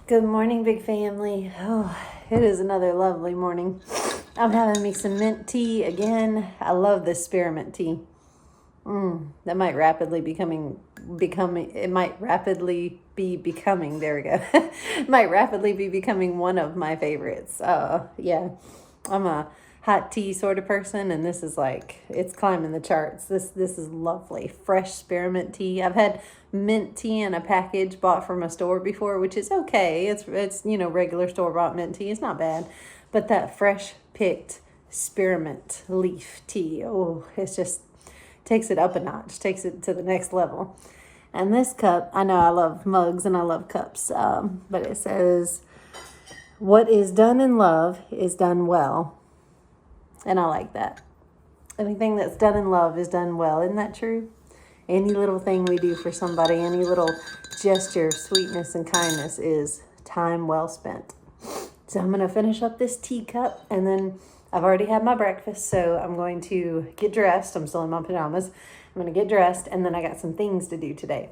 Good morning, big family. Oh, it is another lovely morning. I'm having me some mint tea again. I love this spearmint tea. That might rapidly it might rapidly be becoming, there we go. It might rapidly be becoming one of my favorites. Yeah, I'm a hot tea sort of person, and this is like, it's climbing the charts. This is lovely. Fresh spearmint tea. I've had mint tea in a package bought from a store before, which is okay. It's regular store-bought mint tea. It's not bad. But that fresh picked spearmint leaf tea, oh, it's just takes it up a notch, takes it to the next level. And this cup, I know I love mugs and I love cups, but it says, "What is done in love is done well." And I like that. Anything that's done in love is done well. Isn't that true? Any little thing we do for somebody, any little gesture of sweetness and kindness is time well spent. So I'm going to finish up this teacup, and then I've already had my breakfast, so I'm going to get dressed. I'm still in my pajamas. I'm going to get dressed, and then I got some things to do today.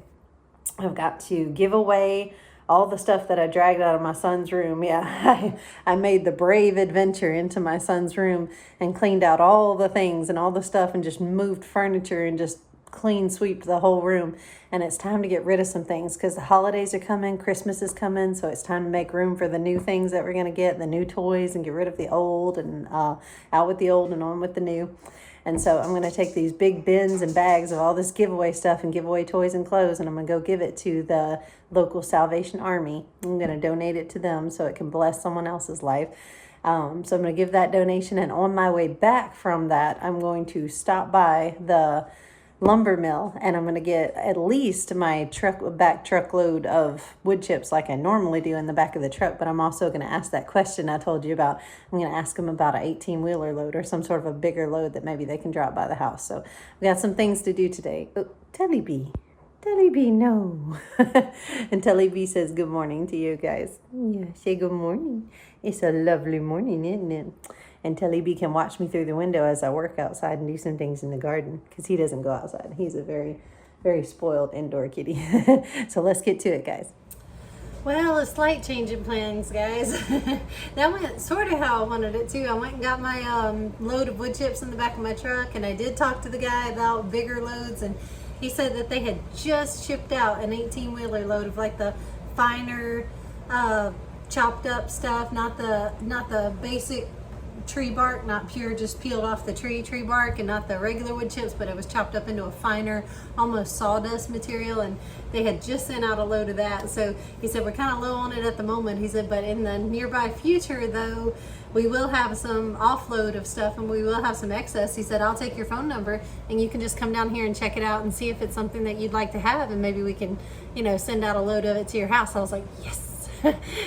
I've got to give away all the stuff that I dragged out of my son's room. Yeah, I made the brave adventure into my son's room and cleaned out all the things and all the stuff and just moved furniture and just clean sweeped the whole room. And it's time to get rid of some things because the holidays are coming, Christmas is coming, so it's time to make room for the new things that we're going to get, the new toys, and get rid of the old, and out with the old and on with the new. And so I'm going to take these big bins and bags of all this giveaway stuff and give away toys and clothes, and I'm going to go give it to the local Salvation Army. I'm going to donate it to them so it can bless someone else's life. So I'm going to give that donation, and on my way back from that, I'm going to stop by the lumber mill, and I'm going to get at least my back truckload of wood chips like I normally do in the back of the truck. But I'm also going to ask that question I told you about. I'm going to ask them about an 18-wheeler load or some sort of a bigger load that maybe they can drop by the house. So we got some things to do today. Oh, Telly B, no. And Telly B says good morning to you guys. Yeah, say good morning. It's a lovely morning, isn't it? And Telly B can watch me through the window as I work outside and do some things in the garden because he doesn't go outside. He's a very, very spoiled indoor kitty. So let's get to it, guys. Well, a slight change in plans, guys. That went sort of how I wanted it to. I went and got my load of wood chips in the back of my truck, and I did talk to the guy about bigger loads, and he said that they had just shipped out an 18-wheeler load of like the finer chopped up stuff, not the basic tree bark, not pure just peeled off the tree bark, and not the regular wood chips, but it was chopped up into a finer, almost sawdust material, and they had just sent out a load of that. So he said we're kind of low on it at the moment. He said, but in the nearby future though, we will have some offload of stuff and we will have some excess. He said, I'll take your phone number and you can just come down here and check it out and see if it's something that you'd like to have, and maybe we can, send out a load of it to your house. I was like, yes.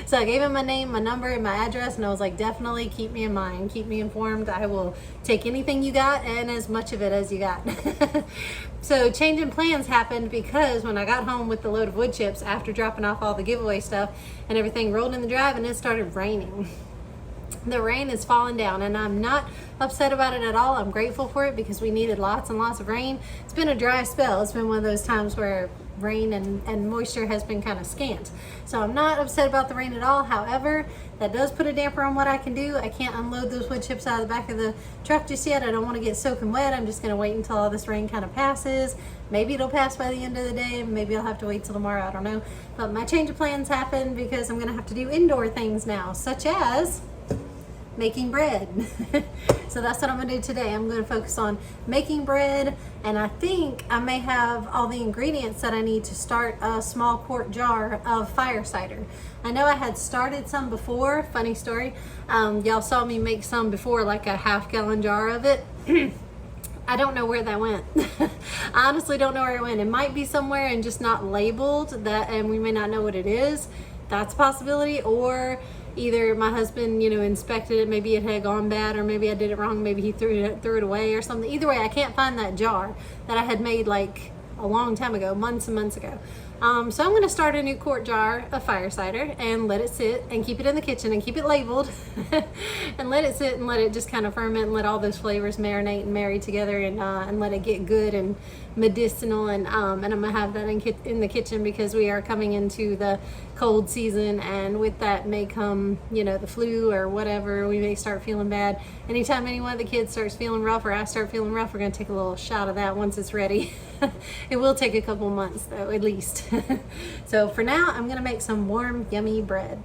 So I gave him my name, my number, and my address, and I was like, definitely keep me in mind, keep me informed. I will take anything you got and as much of it as you got. So changing plans happened because when I got home with the load of wood chips after dropping off all the giveaway stuff and everything, rolled in the drive, and it started raining. The rain is falling down, and I'm not upset about it at all. I'm grateful for it because we needed lots and lots of rain. It's been a dry spell. It's been one of those times where rain and moisture has been kind of scant. So I'm not upset about the rain at all. However, that does put a damper on what I can do. I can't unload those wood chips out of the back of the truck just yet. I don't want to get soaking wet. I'm just going to wait until all this rain kind of passes. Maybe it'll pass by the end of the day. Maybe I'll have to wait till tomorrow. I don't know. But my change of plans happened because I'm going to have to do indoor things now, such as making bread. So that's what I'm gonna do today. I'm gonna focus on making bread, and I think I may have all the ingredients that I need to start a small quart jar of fire cider. I know I had started some before. Funny story, y'all saw me make some before, like a half-gallon jar of it. I don't know where that went. I honestly don't know where it went. It might be somewhere and just not labeled, and we may not know what it is. That's a possibility. Or either my husband, inspected it, maybe it had gone bad, or maybe I did it wrong, maybe he threw it away or something. Either way, I can't find that jar that I had made like a long time ago, months and months ago. So I'm going to start a new quart jar of fire cider and let it sit and keep it in the kitchen and keep it labeled and let it sit and let it just kind of ferment and let all those flavors marinate and marry together, and let it get good and medicinal, and I'm gonna have that in the kitchen because we are coming into the cold season, and with that may come, you know, the flu or whatever. We may start feeling bad. Anytime any one of the kids starts feeling rough or I start feeling rough, we're gonna take a little shot of that once it's ready. It will take a couple months though, at least. So for now, I'm gonna make some warm, yummy bread.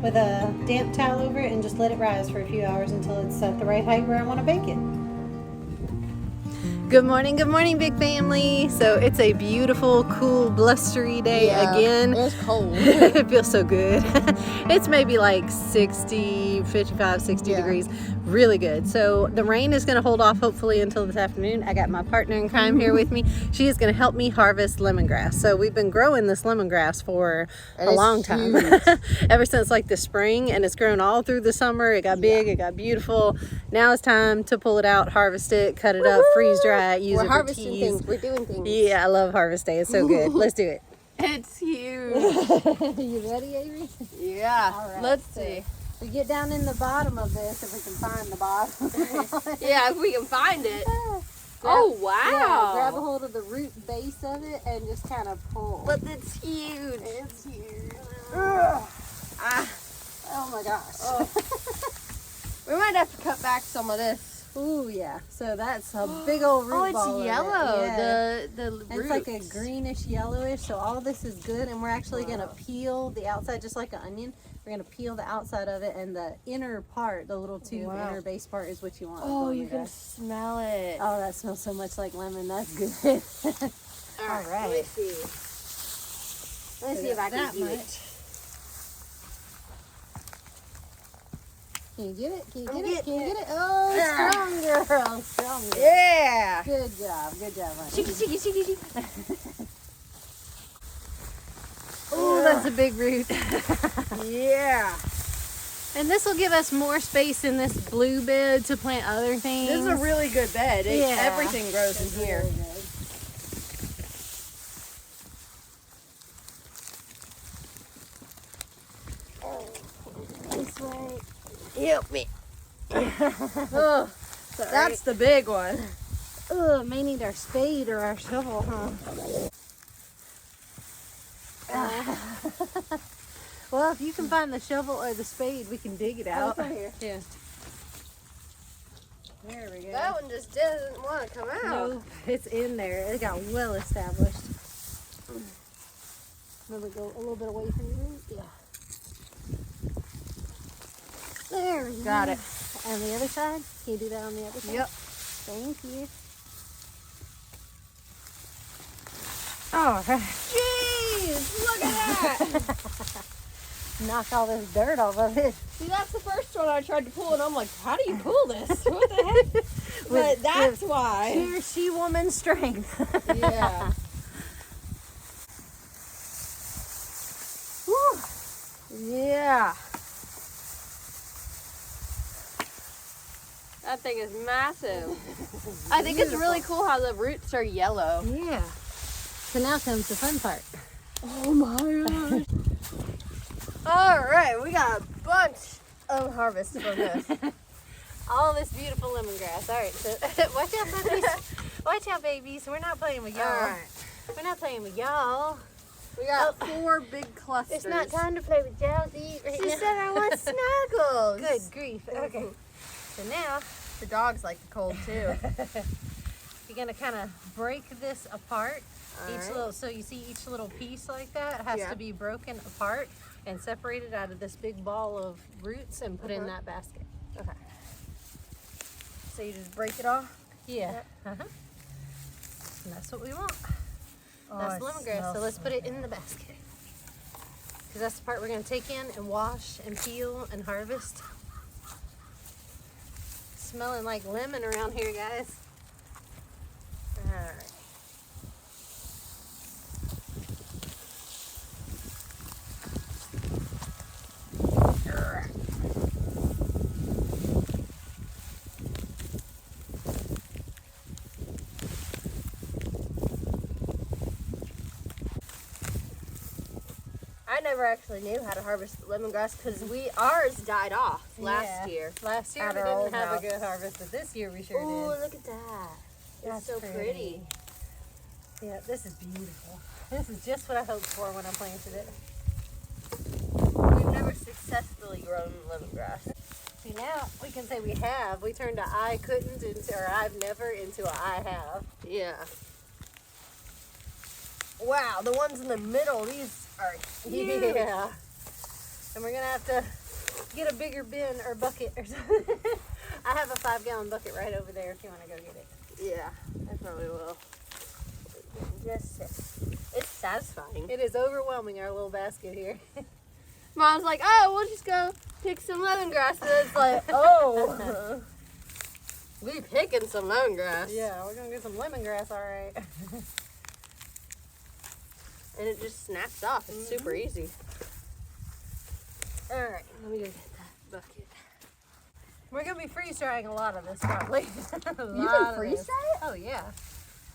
With a damp towel over it and just let it rise for a few hours until it's at the right height where I want to bake it. Good morning, big family. So it's a beautiful, cool, blustery day again. It's cold. It feels so good. It's maybe like 55, 60 degrees. Really good. So the rain is going to hold off hopefully until this afternoon. I got my partner in crime here with me. She is going to help me harvest lemongrass. So we've been growing this lemongrass for a long time. Ever since like the spring, and it's grown all through the summer. It got big, it got beautiful. Now it's time to pull it out, harvest it, cut it up, freeze dry it, use it for teas. We're harvesting things. We're doing things. Yeah, I love harvest day. It's so good. Let's do it. It's huge. You ready, Avery? Yeah. All right, let's see. We get down in the bottom of this, if we can find the bottom. Yeah, if we can find it. Oh, wow. Yeah, grab a hold of the root base of it and just kind of pull. But it's huge. It's huge. Ah. Oh my gosh. Oh. We might have to cut back some of this. Ooh, yeah. So that's a big old root Oh, ball of it's it. yellow. Yeah. The And roots. it's like a greenish yellowish, so all this is good, and we're actually going to peel the outside just like an onion. We're going to peel the outside of it, and the inner part, the little tube inner base part is what you want. Oh, you can smell it. Oh, that smells so much like lemon. That's good. All right. Let me see. Let me see if I can do it. Can you get it? Can you I'm get it? Can you getting get it? Oh, strong girl. Strong girl. Yeah. Good job. Good job, honey. Cheeky. Oh, that's a big root. Yeah. And this will give us more space in this blue bed to plant other things. This is a really good bed. Yeah. Everything grows in here. Really good. This way. Help me. Oh, that's the big one. Oh, may need our spade or our shovel, huh? Well, if you can find the shovel or the spade, we can dig it out. come here. Yeah. There we go. That one just doesn't want to come out. No, it's in there. It got well established. Let me go a little bit away from you. Yeah. There we Got go. it. On the other side? Can you do that on the other side? Yep. Thank you. Oh, Jeez, look at that. Knock all this dirt off of it. see, that's the first one I tried to pull, and I'm like, how do you pull this? What the heck? But that's why. Sheer she-woman strength. Yeah. Yeah. That thing is massive. I think it's really cool how the roots are yellow. Yeah. So now comes the fun part. Oh my gosh. All right, we got a bunch of harvest from this. All this beautiful lemongrass. All right, so watch out, puppies. Watch out, babies. We're not playing with y'all. All right. We're not playing with y'all. We got 4 big clusters. It's not time to play with Jowsy right She now. said I want snuggles. Good grief. Okay. So now The dogs like the cold too. you're gonna kind of break this apart. All Each right. little, so you see each little piece like that has Yeah. to be broken apart and separated out of this big ball of roots and put in that basket. Okay. So you just break it off? Yeah. And that's what we want. That's it lemongrass. So smells let's put it in the basket. Because that's the part we're going to take in and wash and peel and harvest. Smelling like lemon around here, guys. All right. I never actually knew how to harvest lemongrass because ours died off last year. Last year At we our didn't old have house. a good harvest, but this year we sure Ooh, did. look at that. That's It's so pretty. Yeah, this is beautiful. This is just what I hoped for when I planted it. We've never successfully grown lemongrass. See, now we can say we have. We turned a I couldn't into, or I've never into a I have. Yeah. Wow, the ones in the middle, these are huge. Yeah. And we're gonna have to get a bigger bin or bucket or something. I have a 5-gallon bucket right over there if you want to go get it. Yeah, I probably will. Just, it's satisfying. It is overwhelming, our little basket here. Mom's like, oh, we'll just go pick some lemongrass. And it's like, oh, we picking some lemongrass. Yeah, we're gonna get some lemongrass, all right. And it just snaps off. It's super easy. All right, let me go get that bucket. We're gonna be freeze drying a lot of this probably. You can freeze dry it? Oh yeah.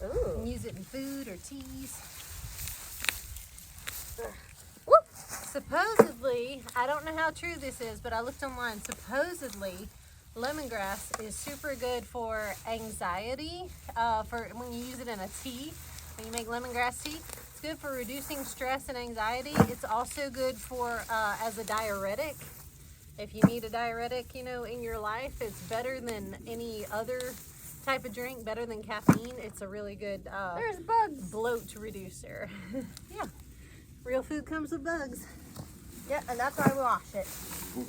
You Ooh. can use it in food or teas. Whoop. Supposedly, I don't know how true this is, but I looked online. Supposedly, lemongrass is super good for anxiety. For when you use it in a tea, when you make lemongrass tea, it's good for reducing stress and anxiety. It's also good for as a diuretic. If you need a diuretic, you know, in your life, it's better than any other type of drink, better than caffeine. It's a really good There's bugs. bloat reducer. Yeah, real food comes with bugs. Yeah, and that's why we wash it.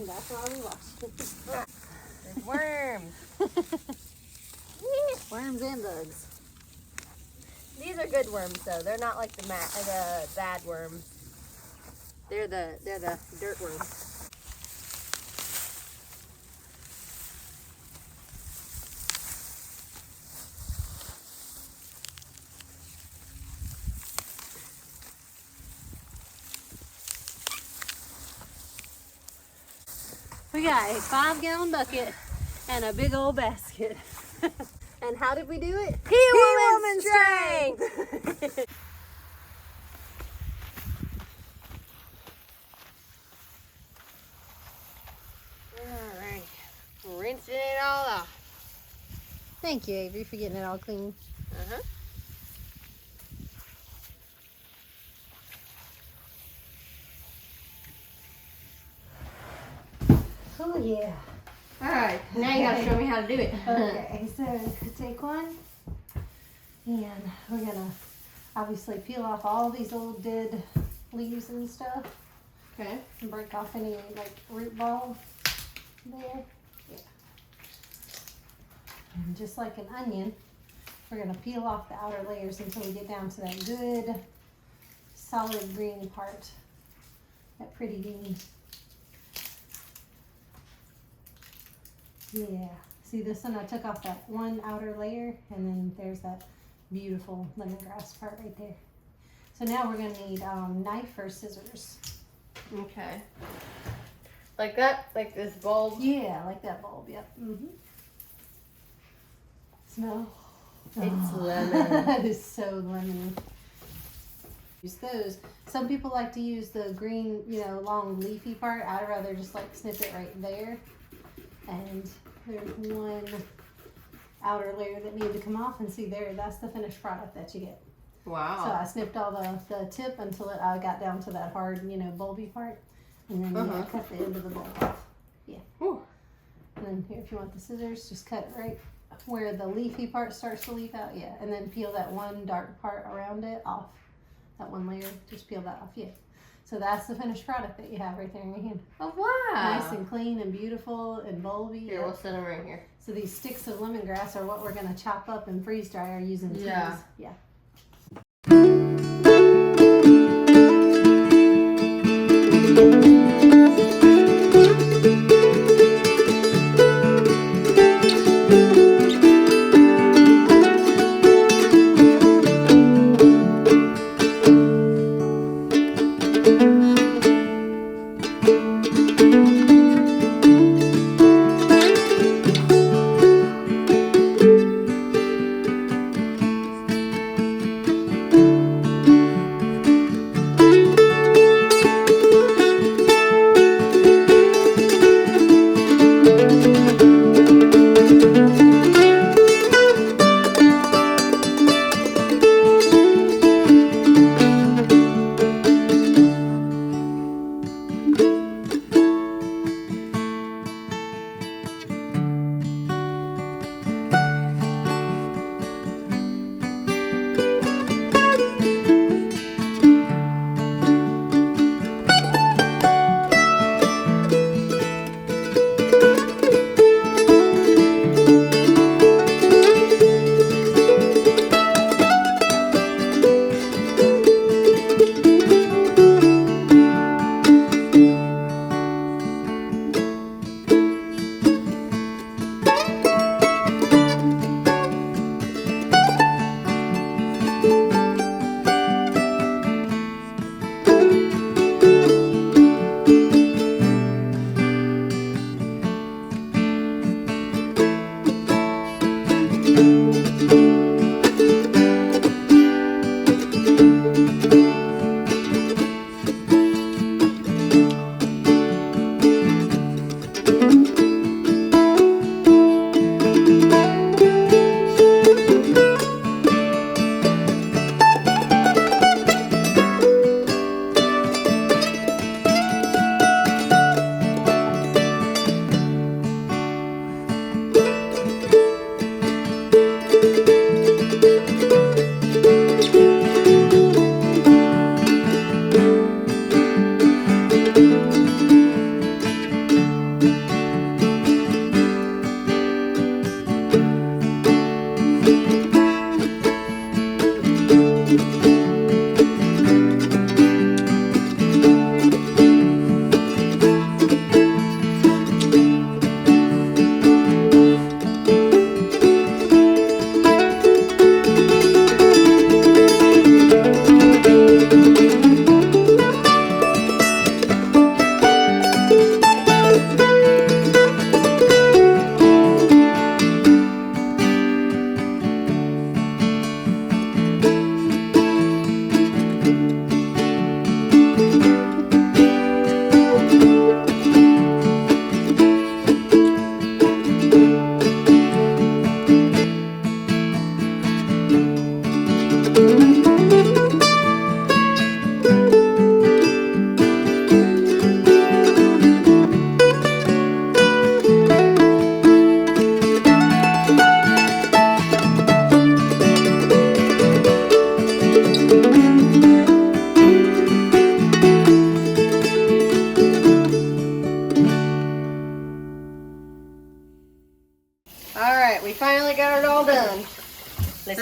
That's why we wash it. There's worms. Worms and bugs. These are good worms though. They're not like the bad worms. They're the dirt worms. We got a 5-gallon bucket and a big old basket. And how did we do it? Woman strength. All right, rinsing it all off. Thank you, Avery, for getting it all clean. Uh-huh. Oh yeah. All right, now you gotta show me how to do it. Okay, so take one, and we're gonna obviously peel off all these old dead leaves and stuff, Okay. and break off any like root ball there. Yeah. And just like an onion, we're gonna peel off the outer layers until we get down to that good solid green part, that pretty green. Yeah, see this one, I took off that one outer layer, and then there's that beautiful lemongrass part right there. So now we're gonna need knife or scissors. Okay. Like that? Like this bulb? Yeah, like that bulb, yep. Mm-hmm. Smell? It's lemon. It is so lemony. Use those. Some people like to use the green, you know, long leafy part. I'd rather just like snip it right there. And there's one outer layer that needed to come off, and see there, that's the finished product that you get. Wow. So I snipped all the tip until I got down to that hard, you know, bulby part, and then I cut the end of the bulb off. Yeah. Whew. And then here, if you want the scissors, just cut it right where the leafy part starts to leaf out. Yeah, and then peel that one dark part around it off. That one layer, just peel that off. Yeah. So that's the finished product that you have right there in your hand. Oh, wow. Nice and clean and beautiful and bulby. Here, we'll set them right here. So these sticks of lemongrass are what we're going to chop up and freeze dry our using teas. Yeah. Yeah.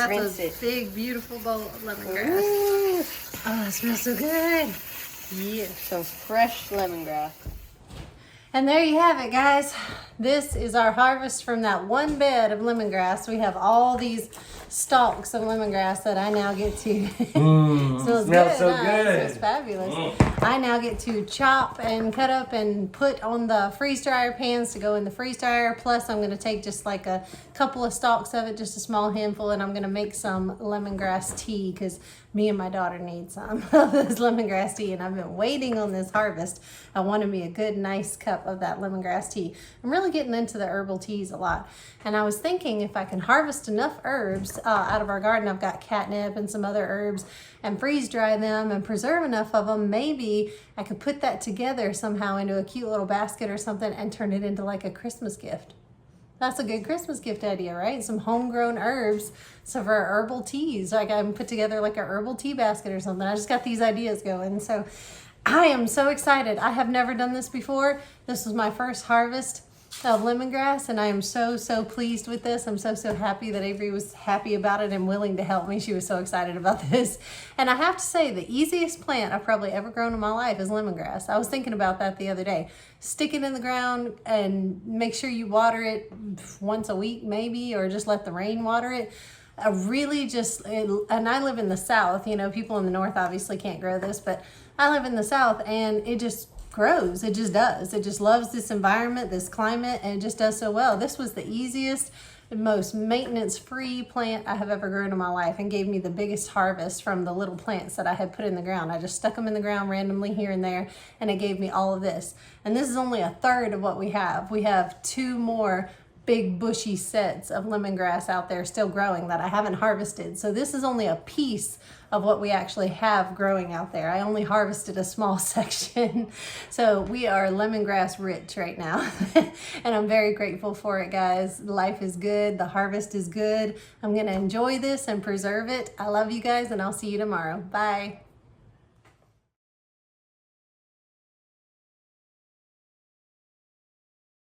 that's rinse a it. big, beautiful bowl of lemongrass. Oh, it smells so good. Yeah, some fresh lemongrass. And there you have it, guys. This is our harvest from that one bed of lemongrass. We have all these stalks of lemongrass that I now get to. Smells good, so huh? good. It smells fabulous. I now get to chop and cut up and put on the freeze dryer pans to go in the freeze dryer. Plus, I'm going to take just like a couple of stalks of it, just a small handful, and I'm going to make some lemongrass tea because me and my daughter need some of this lemongrass tea, and I've been waiting on this harvest. I wanted me a good, nice cup of that lemongrass tea. I'm really getting into the herbal teas a lot, and I was thinking if I can harvest enough herbs out of our garden, I've got catnip and some other herbs, and freeze dry them and preserve enough of them, maybe I could put that together somehow into a cute little basket or something and turn it into like a Christmas gift. That's a good Christmas gift idea, right? Some homegrown herbs, some for herbal teas. Like I can put together like a herbal tea basket or something. I just got these ideas going. So I am so excited. I have never done this before. This was my first harvest of lemongrass, and I am so, so pleased with this. I'm so, so happy that Avery was happy about it and willing to help me. She was so excited about this. And I have to say, the easiest plant I've probably ever grown in my life is lemongrass. I was thinking about that the other day. Stick it in the ground and make sure you water it once a week maybe, or just let the rain water it. And I live in the South, you know, people in the North obviously can't grow this, but I live in the South, and it just grows. It just does. It just loves this environment, this climate, and it just does so well. This was the easiest, most maintenance-free plant I have ever grown in my life, and gave me the biggest harvest from the little plants that I had put in the ground. I just stuck them in the ground randomly here and there, and it gave me all of this. And this is only a third of what we have. We have 2 more big bushy sets of lemongrass out there still growing that I haven't harvested. So this is only a piece of what we actually have growing out there. I only harvested a small section. So we are lemongrass rich right now. And I'm very grateful for it, guys. Life is good. The harvest is good. I'm gonna enjoy this and preserve it. I love you guys, and I'll see you tomorrow. Bye.